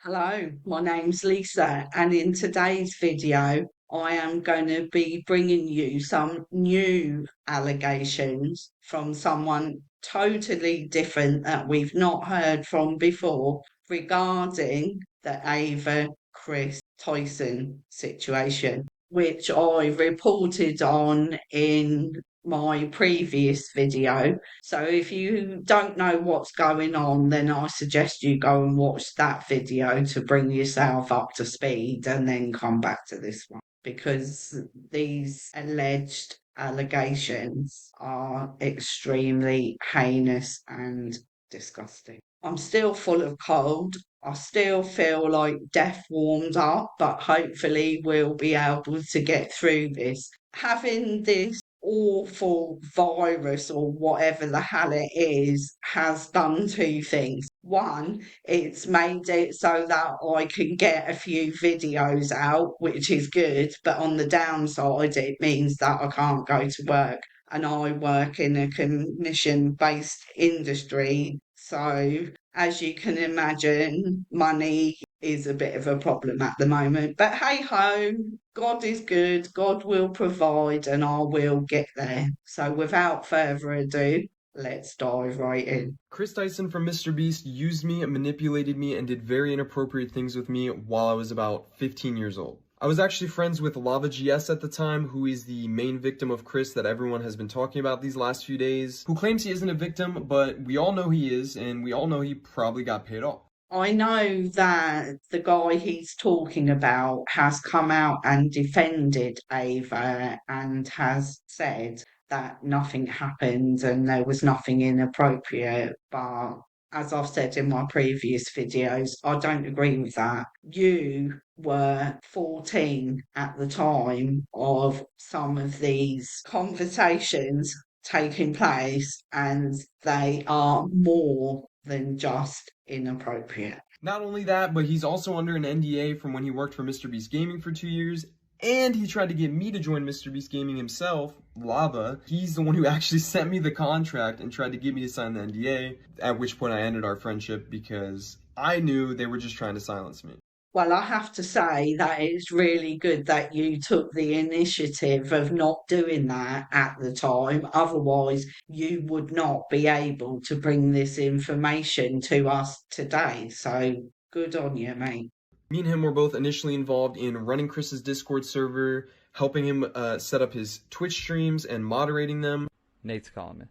Hello, my name's Lisa, and in today's video, I am going to be bringing you some new allegations from someone totally different that we've not heard from before regarding the Ava Kris Tyson situation, which I reported on in my previous video. So if you don't know what's going on, then I suggest you go and watch that video to bring yourself up to speed and then come back to this one because these alleged allegations are extremely heinous and disgusting. I'm still full of cold. I still feel like death warmed up, but hopefully we'll be able to get through this. Having this awful virus or whatever the hell it is has done two things. One, it's made it so that I can get a few videos out, which is good, but on the downside, it means that I can't go to work. And I work in a commission based industry. So, as you can imagine, money is a bit of a problem at the moment. But hey ho, God is good, God will provide, and I will get there. So, without further ado, let's dive right in. Kris Tyson from mrbeast used me, manipulated me, and did very inappropriate things with me while I was about 15 years old. I was actually friends with Lava GS at the time, who is the main victim of Kris that everyone has been talking about these last few days, who claims he isn't a victim, but we all know he is, and we all know he probably got paid off. I know that the guy he's talking about has come out and defended Ava and has said that nothing happened and there was nothing inappropriate. But as I've said in my previous videos, I don't agree with that. You were 14 at the time of some of these conversations taking place, and they are more than just inappropriate. Not only that, but he's also under an NDA from when he worked for mrbeast Gaming for 2 years, and he tried to get me to join mrbeast Gaming himself, Lava. He's the one who actually sent me the contract and tried to get me to sign the NDA, at which point I ended our friendship because I knew they were just trying to silence me. Well, I have to say that it's really good that you took the initiative of not doing that at the time. Otherwise, you would not be able to bring this information to us today. So good on you, mate. Me and him were both initially involved in running Kris's Discord server, helping him set up his Twitch streams and moderating them. Nate's calling me.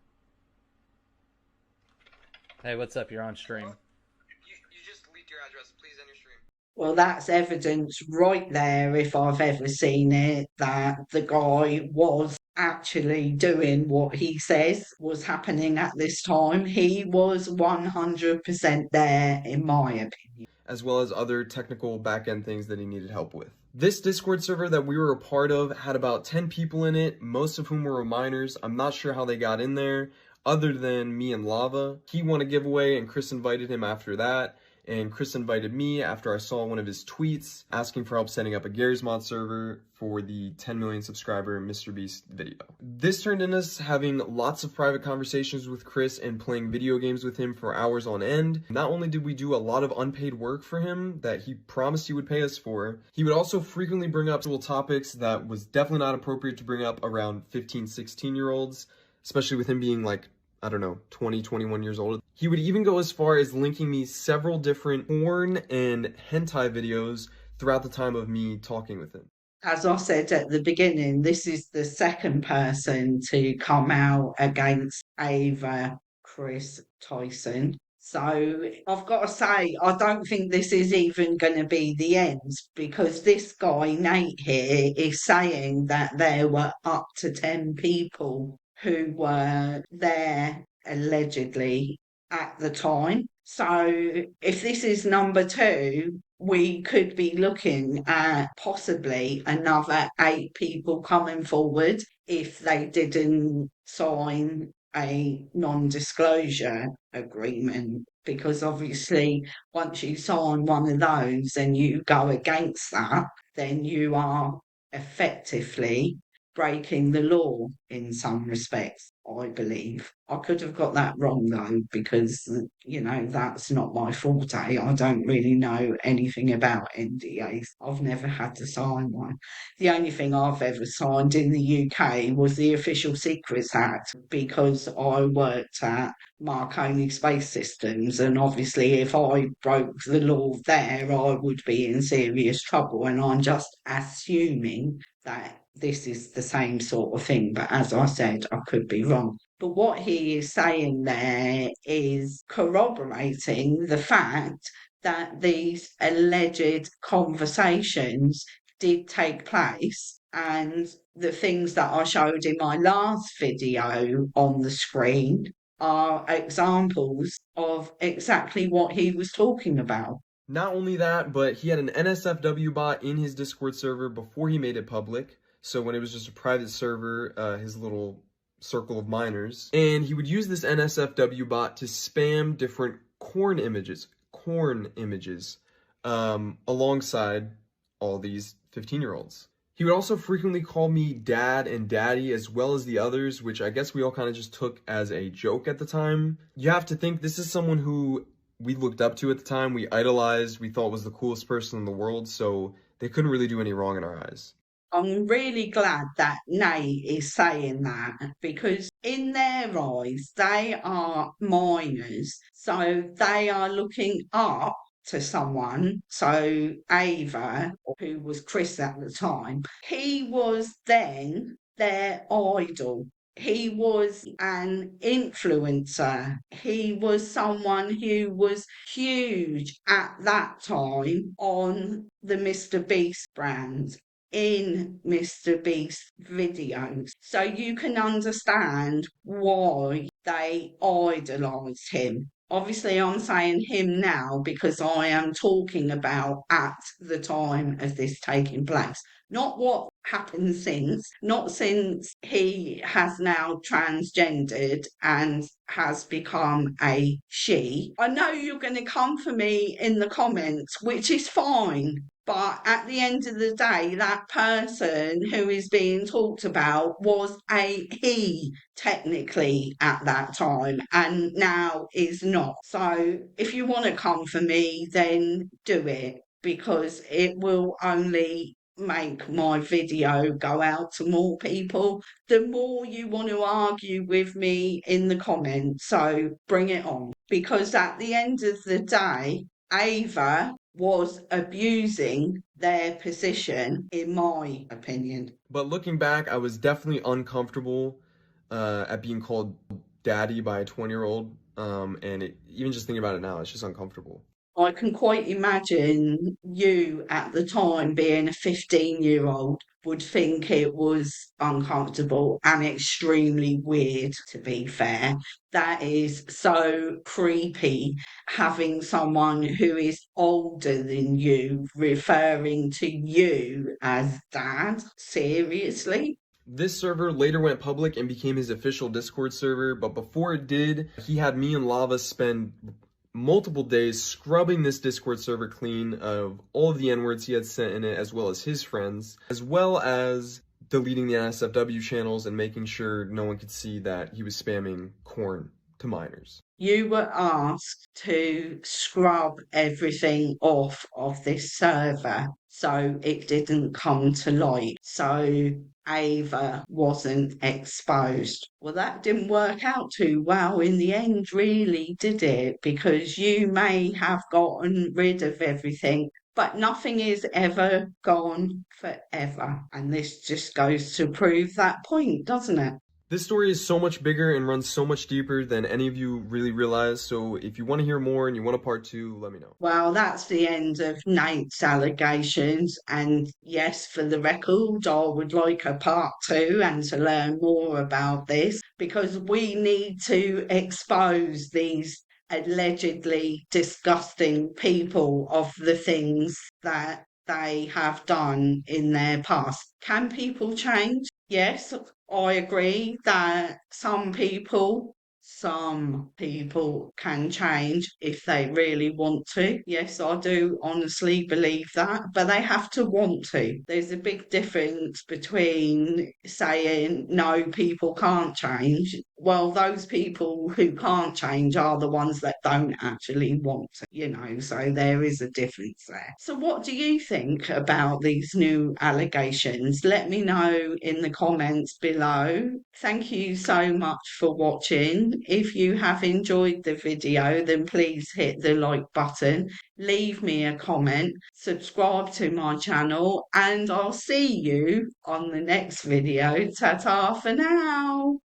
Hey, what's up? You're on stream. You just leaked your address. Please end your stream. Well, that's evidence right there, if I've ever seen it, that the guy was actually doing what he says was happening at this time. He was 100% there, in my opinion. As well as other technical back-end things that he needed help with. This Discord server that we were a part of had about 10 people in it, most of whom were minors. I'm not sure how they got in there, other than me and Lava. He won a giveaway and Kris invited him after that. And Kris invited me after I saw one of his tweets asking for help setting up a Garry's Mod server for the 10 million subscriber mrbeast video. This turned into us having lots of private conversations with Kris and playing video games with him for hours on end. Not only did we do a lot of unpaid work for him that he promised he would pay us for, he would also frequently bring up topics that was definitely not appropriate to bring up around 15, 16-year-olds, especially with him being like, I don't know, 20, 21 years old. He would even go as far as linking me several different porn and hentai videos throughout the time of me talking with him. As I said at the beginning, this is the second person to come out against Ava Kris Tyson. So I've got to say, I don't think this is even going to be the end, because this guy, Nate, here is saying that there were up to 10 people who were there allegedly at the time. So if this is number two, we could be looking at possibly another 8 people coming forward if they didn't sign a non-disclosure agreement, because obviously once you sign one of those and you go against that, then you are effectively breaking the law in some respects. I believe. I could have got that wrong though, because, that's not my forte. I don't really know anything about NDAs. I've never had to sign one. The only thing I've ever signed in the UK was the Official Secrets Act because I worked at Marconi Space Systems, and obviously, if I broke the law there, I would be in serious trouble. And I'm just assuming that this is the same sort of thing. But as I said, I could be wrong. But what he is saying there is corroborating the fact that these alleged conversations did take place. And the things that I showed in my last video on the screen are examples of exactly what he was talking about. Not only that, but he had an NSFW bot in his Discord server before he made it public. So when it was just a private server, his little circle of miners. And he would use this NSFW bot to spam different corn images, alongside all these 15-year-olds. He would also frequently call me dad and daddy, as well as the others, which I guess we all kind of just took as a joke at the time. You have to think this is someone who we looked up to at the time, we idolized, we thought was the coolest person in the world, so they couldn't really do any wrong in our eyes. I'm really glad that Nay is saying that, because in their eyes, they are minors. So they are looking up to someone. So Ava, who was Kris at the time, he was then their idol. He was an influencer. He was someone who was huge at that time on the mrbeast brand, in mrbeast videos. So you can understand why they idolised him. Obviously, I'm saying him now because I am talking about at the time of this taking place. Not what happened since, not since he has now transgendered and has become a she. I know you're going to come for me in the comments, which is fine. But at the end of the day, that person who is being talked about was a he, technically, at that time, and now is not. So if you want to come for me, then do it, because it will only make my video go out to more people. The more you want to argue with me in the comments, so bring it on. Because at the end of the day, Ava was abusing their position, in my opinion. But looking back, I was definitely uncomfortable at being called daddy by a 20-year-old. Even just thinking about it now, it's just uncomfortable. I can quite imagine you at the time being a 15-year-old would think it was uncomfortable and extremely weird, to be fair. That is so creepy, having someone who is older than you referring to you as dad. Seriously? This server later went public and became his official Discord server, but before it did, he had me and Lava spend multiple days scrubbing this Discord server clean of all of the N-words he had sent in it, as well as his friends, as well as deleting the NSFW channels and making sure no one could see that he was spamming corn to minors. You were asked to scrub everything off of this server so it didn't come to light, so Ava wasn't exposed. Well, that didn't work out too well in the end, really, did it? Because you may have gotten rid of everything, but nothing is ever gone forever. And this just goes to prove that point, doesn't it? This story is so much bigger and runs so much deeper than any of you really realize, so if you want to hear more and you want a part 2, let me know. Well, that's the end of Nate's allegations. And yes, for the record, I would like a part 2 and to learn more about this, because we need to expose these allegedly disgusting people of the things that they have done in their past. Can people change? Yes, I agree that some people can change if they really want to. Yes, I do honestly believe that, but they have to want to. There's a big difference between saying no, people can't change, well, those people who can't change are the ones that don't actually want to, so there is a difference there. So, what do you think about these new allegations? Let me know in the comments below. Thank you so much for watching. If you have enjoyed the video, then please hit the like button, leave me a comment, subscribe to my channel, and I'll see you on the next video. Ta-ta for now.